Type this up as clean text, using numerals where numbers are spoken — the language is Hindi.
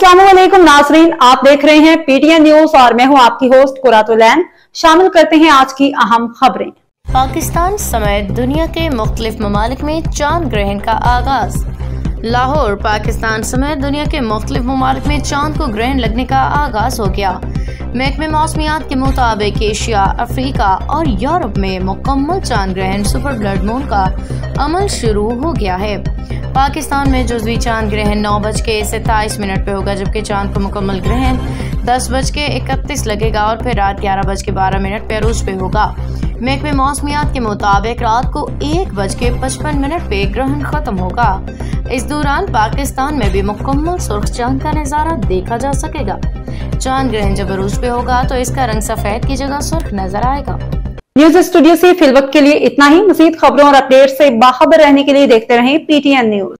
अस्सलामुअलैकुम नाजरीन, आप देख रहे हैं पीटीएन न्यूज और मैं हूं आपकी होस्ट कुरातुलैन। शामिल करते हैं आज की अहम खबरें। पाकिस्तान समेत दुनिया के मुख्तलिफ ममालिक में चांद ग्रहण का आगाज। लाहौर। पाकिस्तान समेत दुनिया के मुख्तलिफ ममालिक में चांद को ग्रहण लगने का आगाज हो गया। महकमे मौसमियात के मुताबिक एशिया, अफ्रीका और यूरोप में मुकम्मल चांद ग्रहण सुपर ब्लड मून का अमल शुरू हो गया है। पाकिस्तान में जुज़वी चांद ग्रहण 9:27 पे होगा, जबकि चांद को मुकम्मल ग्रहण 10:31 लगेगा और फिर रात 11:12 पे अरूज पे होगा। महकमे मौसमियात के मुताबिक रात को 1:55 पे ग्रहण खत्म होगा। इस दौरान पाकिस्तान में भी मुकम्मल सुर्ख चांद का नजारा देखा जा सकेगा। चांद ग्रहण जब अरूज पे होगा तो इसका रंग सफेद की जगह सुर्ख नजर आएगा। न्यूज स्टूडियो से फिलवक्त के लिए इतना ही। मज़ीद खबरों और अपडेट से बाखबर रहने के लिए देखते रहें पीटीएन न्यूज।